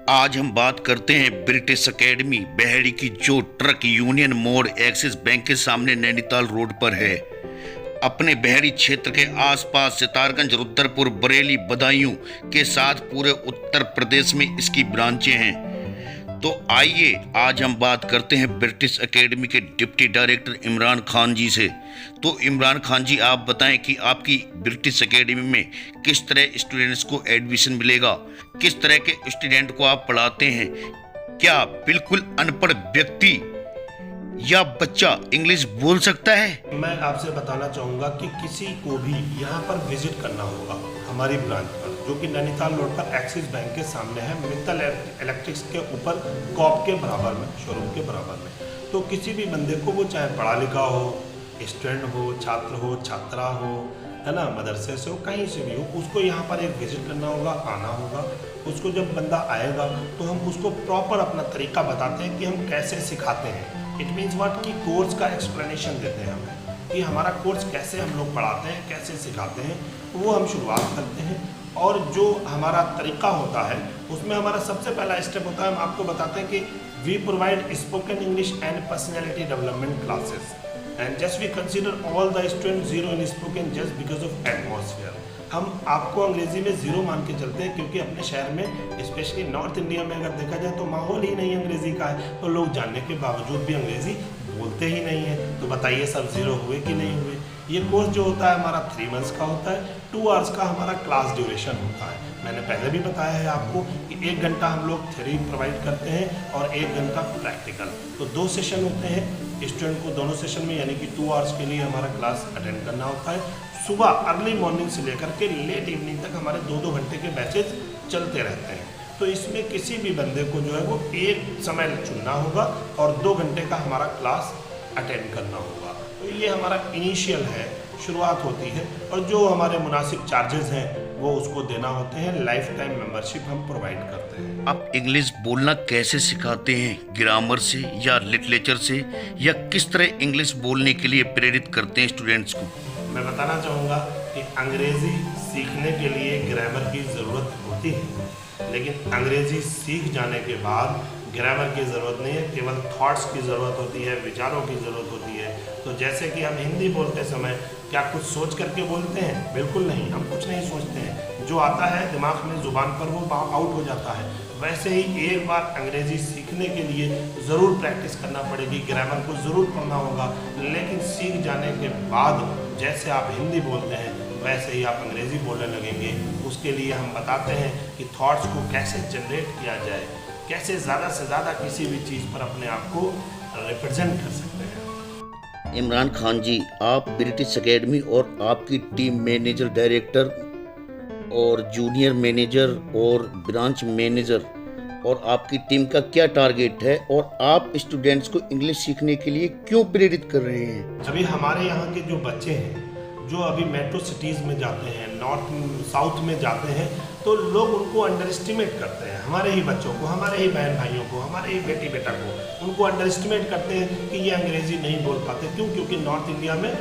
आज हम बात करते हैं ब्रिटिश एकेडमी बहेड़ी की, जो ट्रक यूनियन मोड़ एक्सिस बैंक के सामने नैनीताल रोड पर है। अपने बहेड़ी क्षेत्र के आसपास सितारगंज, रुद्रपुर, बरेली, बदायूं के साथ पूरे उत्तर प्रदेश में इसकी ब्रांचें हैं। तो आइए आज हम बात करते हैं ब्रिटिश एकेडमी के डिप्टी डायरेक्टर इमरान खान जी से। तो इमरान खान जी, आप बताएं कि आपकी ब्रिटिश एकेडमी में किस तरह स्टूडेंट्स को एडमिशन मिलेगा, किस तरह के स्टूडेंट को आप पढ़ाते हैं। क्या बिल्कुल अनपढ़ व्यक्ति या बच्चा इंग्लिश बोल सकता है? मैं आपसे बताना चाहूँगा कि किसी को भी यहाँ पर विजिट करना होगा हमारी ब्रांच पर, जो कि नैनीताल रोड पर एक्सिस बैंक के सामने है, मित्तल इलेक्ट्रिक्स के ऊपर कॉप के बराबर में, शोरूम के बराबर में। तो किसी भी बंदे को, वो चाहे पढ़ा लिखा हो, स्टूडेंट हो, छात्रा हो, है ना, मदरसे से हो, कहीं से भी हो, उसको यहाँ पर एक विजिट करना होगा, आना होगा। उसको जब बंदा आएगा तो हम उसको प्रॉपर अपना तरीका बताते हैं कि हम कैसे सिखाते हैं। इट मीन्स व्हाट, कि कोर्स का एक्सप्लेनेशन देते हैं हमें कि हमारा कोर्स कैसे हम लोग पढ़ाते हैं, कैसे सिखाते हैं, वो हम शुरुआत करते हैं। और जो हमारा तरीका होता है उसमें हमारा सबसे पहला स्टेप होता है, हम आपको बताते हैं कि we provide spoken English and personality development classes and just we consider all the student zero in spoken just because of atmosphere. हम आपको अंग्रेजी में ज़ीरो मान के चलते हैं, क्योंकि अपने शहर में, स्पेशली नॉर्थ इंडिया में अगर देखा जाए तो माहौल ही नहीं अंग्रेज़ी का है, तो लोग जानने के बावजूद भी अंग्रेज़ी बोलते ही नहीं है। तो बताइए सब ज़ीरो हुए कि नहीं हुए। ये कोर्स जो होता है हमारा 3 मंथ्स का होता है, 2 आवर्स का हमारा क्लास ड्यूरेशन होता है। मैंने पहले भी बताया है आपको कि 1 घंटा हम लोग थ्योरी प्रोवाइड करते हैं और 1 घंटा प्रैक्टिकल। तो 2 सेशन होते हैं। स्टूडेंट को दोनों सेशन में, यानी कि 2 आवर्स के लिए हमारा क्लास अटेंड करना होता है। सुबह अर्ली मॉर्निंग से लेकर के लेट इवनिंग तक हमारे 2-2 घंटे के बैचेज चलते रहते हैं। तो इसमें किसी भी बंदे को जो है वो एक समय चुनना होगा और 2 घंटे का हमारा क्लास अटेंड करना होगा। तो ये हमारा इनिशियल है, शुरुआत होती है। और जो हमारे मुनासिब चार्जेस हैं वो उसको देना होते हैं। लाइफ टाइम मेंबरशिप हम प्रोवाइड करते हैं। आप इंग्लिश बोलना कैसे सिखाते हैं? ग्रामर से या लिटरेचर से, या किस तरह इंग्लिश बोलने के लिए प्रेरित करते हैं स्टूडेंट्स को? मैं बताना चाहूँगा कि अंग्रेज़ी सीखने के लिए ग्रामर की ज़रूरत होती है, लेकिन अंग्रेज़ी सीख जाने के बाद ग्रामर की ज़रूरत नहीं है, केवल थॉट्स की ज़रूरत होती है, विचारों की ज़रूरत होती है। तो जैसे कि हम हिंदी बोलते समय क्या कुछ सोच करके बोलते हैं? बिल्कुल नहीं, हम कुछ नहीं सोचते हैं। जो आता है दिमाग में, ज़ुबान पर, वो आउट हो जाता है। वैसे ही एक बार अंग्रेज़ी सीखने के लिए ज़रूर प्रैक्टिस करना पड़ेगी, ग्रामर को ज़रूर पढ़ना होगा, लेकिन सीख जाने के बाद जैसे आप हिंदी बोलते हैं वैसे ही आप अंग्रेज़ी बोलने लगेंगे। उसके लिए हम बताते हैं कि थॉट्स को कैसे जनरेट किया जाए, कैसे ज़्यादा से ज़्यादा किसी भी चीज़ पर अपने आप को रिप्रेजेंट कर सकते हैं। इमरान खान जी, आप ब्रिटिश एकेडमी और आपकी टीम मैनेजर, डायरेक्टर और जूनियर मैनेजर और ब्रांच मैनेजर और आपकी टीम का क्या टारगेट है, और आप स्टूडेंट्स को इंग्लिश सीखने के लिए क्यों प्रेरित कर रहे हैं? अभी हमारे यहाँ के जो बच्चे हैं, जो अभी मेट्रो सिटीज़ में जाते हैं, नॉर्थ साउथ में जाते हैं, तो लोग उनको अंडर एस्टिमेट करते हैं। हमारे ही बच्चों को, हमारे ही बहन भाइयों को, हमारे ही बेटी बेटा को, उनको अंडर एस्टिमेट करते हैं कि ये अंग्रेज़ी नहीं बोल पाते। क्यों? क्योंकि नॉर्थ इंडिया में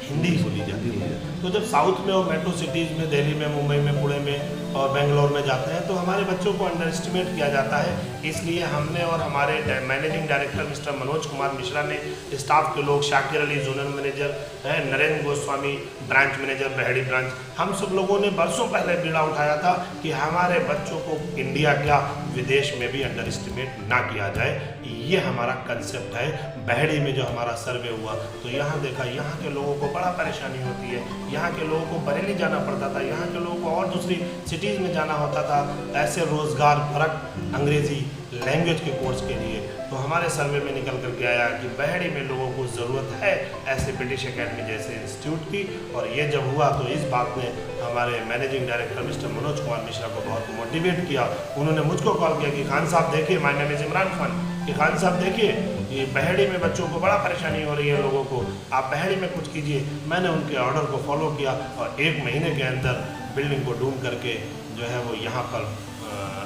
हिंदी बोली जाती है। तो जब साउथ में और मेट्रो सिटीज़ में, दिल्ली में, मुंबई में, पुणे में और बेंगलोर में जाते हैं, तो हमारे बच्चों को अंडर एस्टिमेट किया जाता है। इसलिए हमने और हमारे managing director mister Manoj Kumar Mishra ने, स्टाफ के लोग, शाकिर अली जोनल मैनेजर है, Narendra Goswami branch manager Baheri branch, हम सब लोगों ने बरसों पहले बीड़ा उठाया था कि हमारे बच्चों को इंडिया क्या, विदेश में भी अंडर एस्टिमेट ना किया जाए। ये हमारा कंसेप्ट है। बहेड़ी में जो हमारा सर्वे हुआ तो यहाँ देखा, यहाँ के लोगों को बड़ा परेशानी होती है। यहाँ के लोगों को बरेली जाना पड़ता था, यहाँ के लोगों को और दूसरी सिटीज़ में जाना होता था, ऐसे रोज़गार परक अंग्रेज़ी लैंग्वेज के कोर्स के लिए। तो हमारे सर्वे में निकल करके आया कि बहेड़ी में लोगों को ज़रूरत है ऐसे ब्रिटिश एकेडमी जैसे इंस्टीट्यूट की। और ये जब हुआ तो इस बात ने हमारे managing director mister Manoj Kumar Mishra को बहुत मोटिवेट किया। उन्होंने मुझको कॉल किया कि खान साहब देखिए, my name is Imran Khan, कि खान साहब देखिए ये बहेड़ी में बच्चों को बड़ा परेशानी हो रही है लोगों को, आप बहेड़ी में कुछ कीजिए। मैंने उनके ऑर्डर को फॉलो किया और 1 महीने के अंदर बिल्डिंग को ढूंढ करके जो है वो यहाँ पर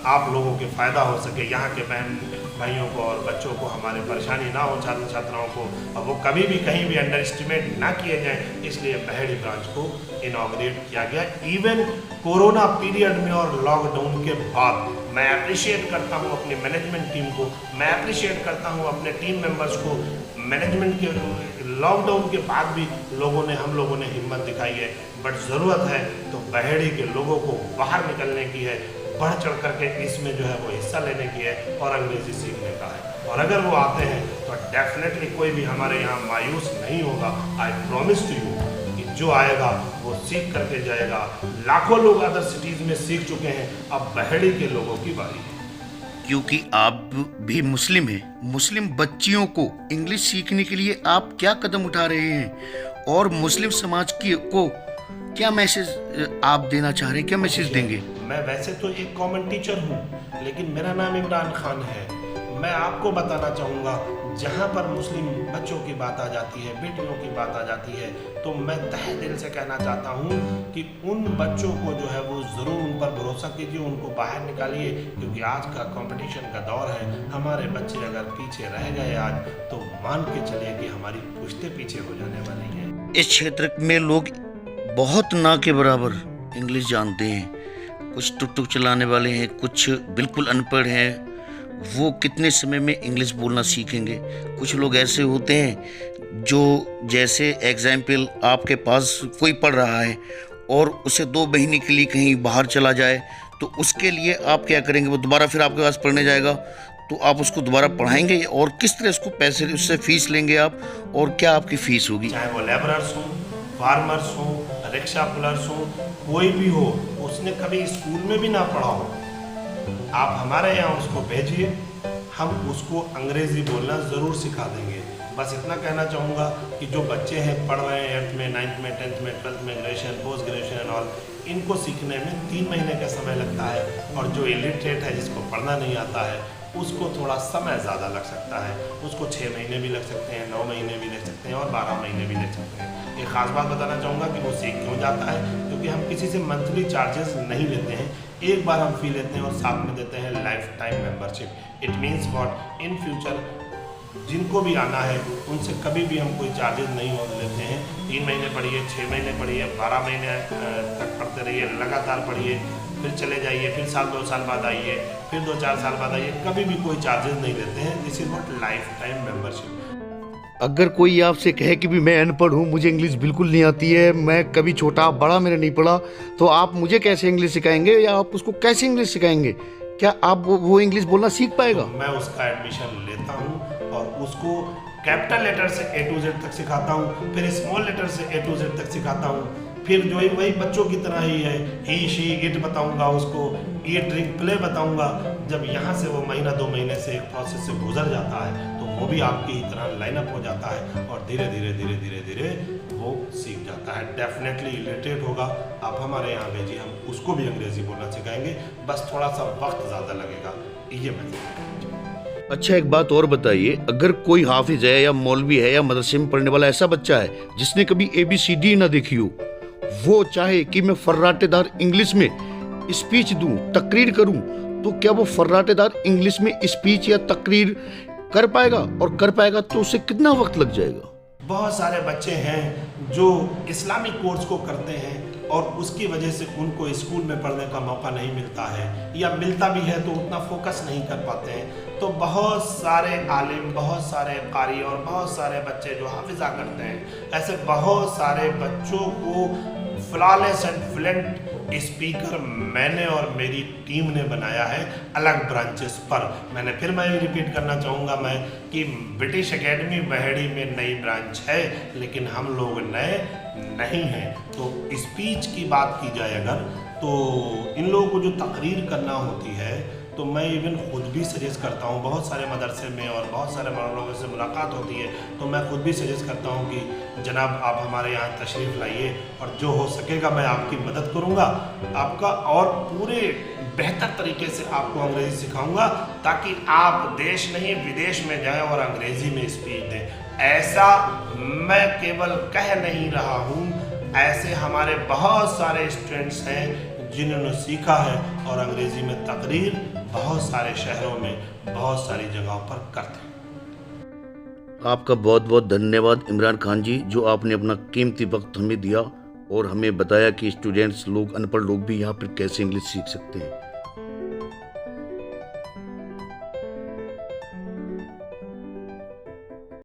आप लोगों के फ़ायदा हो सके, यहाँ के बहन भाइयों को और बच्चों को हमारे परेशानी ना हो, छात्र छात्राओं को, और वो कभी भी कहीं भी अंडर एस्टिमेट ना किए जाएँ, इसलिए बहेड़ी ब्रांच को इनॉग्रेट किया गया। इवन कोरोना पीरियड में और लॉकडाउन के बाद मैं अप्रिशिएट करता हूँ अपनी मैनेजमेंट टीम को, मैं अप्रिशिएट करता हूँ अपने टीम मेंबर्स को। मैनेजमेंट के लॉकडाउन के बाद भी हम लोगों ने हिम्मत दिखाई है, बट ज़रूरत है तो बहेड़ी के लोगों को बाहर निकलने की है, बढ़ चढ़ करके इसमें जो है वो हिस्सा लेने की है और अंग्रेज़ी सीखने का है। और अगर वो आते हैं तो डेफिनेटली कोई भी हमारे यहाँ मायूस नहीं होगा। आई प्रॉमिस टू यू कि जो आएगा वो सीख करके जाएगा। लाखों लोग अदर सिटीज़ में सीख चुके हैं, अब बहेड़ी के लोगों की बारी है। क्योंकि आप भी मुस्लिम हैं, मुस्लिम बच्चियों को इंग्लिश सीखने के लिए आप क्या कदम उठा रहे हैं और मुस्लिम समाज को क्या मैसेज आप देना चाह रहे हैं, क्या मैसेज देंगे? मैं वैसे तो एक कॉमन टीचर हूँ, लेकिन मेरा नाम इमरान खान है। मैं आपको बताना चाहूँगा, जहाँ पर मुस्लिम बच्चों की बात आ जाती है, बेटियों की बात आ जाती है, तो मैं तहे दिल से कहना चाहता हूँ कि उन बच्चों को जो है वो ज़रूर उन पर भरोसा कीजिए, उनको बाहर निकालिए, क्योंकि आज का कंपटीशन का दौर है। हमारे बच्चे अगर पीछे रह गए आज, तो मान के चलिए कि हमारी पुश्ते पीछे हो जाने वाली हैं। इस क्षेत्र में लोग बहुत ना के बराबर इंग्लिश जानते हैं। कुछ टुक टुक चलाने वाले हैं, कुछ बिल्कुल अनपढ़ हैं, वो कितने समय में इंग्लिश बोलना सीखेंगे? कुछ लोग ऐसे होते हैं जो, जैसे एग्जाम्पल, आपके पास कोई पढ़ रहा है और उसे 2 महीने के लिए कहीं बाहर चला जाए, तो उसके लिए आप क्या करेंगे? वो दोबारा फिर आपके पास पढ़ने जाएगा, तो आप उसको दोबारा पढ़ाएंगे और किस तरह उसको पैसे, उससे फीस लेंगे आप, और क्या आपकी फ़ीस होगी? चाहे वो लेबरर्स हों, फार्मर्स हों, रिक्शा पुलर्स हों, कोई भी हो, उसने कभी स्कूल में भी ना पढ़ा हो, आप हमारे यहाँ उसको भेजिए, हम उसको अंग्रेज़ी बोलना ज़रूर सिखा देंगे। बस इतना कहना चाहूँगा कि जो बच्चे हैं, पढ़ रहे हैं 8th में, 9th में, 10th में, 12th में, graduation, post graduation and all, इनको सीखने में 3 महीने का समय लगता है, और जो इलिटरेट है, जिसको पढ़ना नहीं आता है, उसको थोड़ा समय ज़्यादा लग सकता है। उसको 6 महीने भी लग सकते हैं, 9 महीने भी लग सकते हैं और 12 महीने भी लग सकते हैं। एक ख़ास बात बताना चाहूँगा कि वो सीख क्यों जाता है, क्योंकि हम किसी से मंथली चार्जेस नहीं लेते हैं, एक बार हम फ़ी लेते हैं और साथ में देते हैं life time membership. It means what, in future जिनको भी आना है उनसे कभी भी हम कोई चार्जेस नहीं लेते हैं। 3 महीने पढ़िए, 6 महीने पढ़िए, 12 महीने तक पढ़ते रहिए, लगातार पढ़िए, फिर चले जाइए, फिर 1-2 साल बाद आइए, फिर 2-4 साल बाद आइए, कभी भी कोई चार्जेस नहीं लेते हैं। This is what life time membership. अगर कोई आपसे कहे कि भी मैं अनपढ़ हूँ, मुझे इंग्लिश बिल्कुल नहीं आती है, मैं कभी छोटा बड़ा मैंने नहीं पढ़ा, तो आप मुझे कैसे इंग्लिश सिखाएंगे या आप उसको कैसे इंग्लिश सिखाएंगे? क्या आप वो इंग्लिश बोलना सीख पाएगा? मैं उसका एडमिशन लेता हूँ और उसको कैपिटल लेटर से A to Z तक सिखाता हूँ, फिर स्मॉल लेटर से A to Z तक सिखाता हूँ, फिर जो है वही बच्चों की तरह ही है, ही शी इट बताऊँगा उसको, ईट ड्रिंक प्ले बताऊँगा। जब यहाँ से वो महीना 2 महीने से एक प्रोसेस से गुजर जाता है, तो वो भी आपकी ही तरह लाइनअप हो जाता है और धीरे धीरे वो सीख जाता है। डेफिनेटली इलिटरेट होगा, आप हमारे यहाँ भेजिए, हम उसको भी अंग्रेज़ी बोलना सिखाएंगे, बस थोड़ा सा वक्त ज़्यादा लगेगा, ये मैं। अच्छा, एक बात और बताइए, अगर कोई हाफिज है या मौलवी है या मदरसे में पढ़ने वाला ऐसा बच्चा है जिसने कभी ABCD ना देखी हो, वो चाहे कि मैं फर्राटेदार इंग्लिश में स्पीच दूं, तकरीर करूं, तो क्या वो फर्राटेदार इंग्लिश में स्पीच या तकरीर कर पाएगा? और कर पाएगा तो उसे कितना वक्त लग जाएगा? बहुत सारे बच्चे हैं जो इस्लामिक कोर्स को करते हैं और उसकी वजह से उनको स्कूल में पढ़ने का मौका नहीं मिलता है, या मिलता भी है तो उतना फोकस नहीं कर पाते हैं। तो बहुत सारे आलिम, बहुत सारे कारी और बहुत सारे बच्चे जो हाफिजा करते हैं, ऐसे बहुत सारे बच्चों को फ्लॉलेस एंड फ्लुएंट स्पीकर मैंने और मेरी टीम ने बनाया है अलग ब्रांचेस पर। मैं रिपीट करना चाहूँगा मैं कि ब्रिटिश एकेडमी बहेड़ी में नई ब्रांच है, लेकिन हम लोग नए नहीं हैं। तो स्पीच की बात की जाए अगर, तो इन लोगों को जो तकरीर करना होती है, तो मैं इवन खुद भी सजेस्ट करता हूँ, बहुत सारे मदरसे में और बहुत सारे लोगों से मुलाकात होती है, तो मैं खुद भी सजेस्ट करता हूँ कि जनाब आप हमारे यहाँ तशरीफ़ लाइए और जो हो सकेगा मैं आपकी मदद करूँगा आपका, और पूरे बेहतर तरीके से आपको अंग्रेज़ी सिखाऊँगा, ताकि आप देश नहीं विदेश में जाएँ और अंग्रेज़ी में स्पीच दें। ऐसा मैं केवल कह नहीं रहा हूँ, ऐसे हमारे बहुत सारे स्टूडेंट्स हैं जिन्होंने सीखा है और अंग्रेजी में तकरीर बहुत सारे शहरों में बहुत सारी जगहों पर करते हैं। आपका बहुत बहुत धन्यवाद इमरान खान जी, जो आपने अपना कीमती वक्त हमें दिया और हमें बताया कि स्टूडेंट्स लोग, अनपढ़ लोग भी यहाँ पर कैसे इंग्लिश सीख सकते हैं।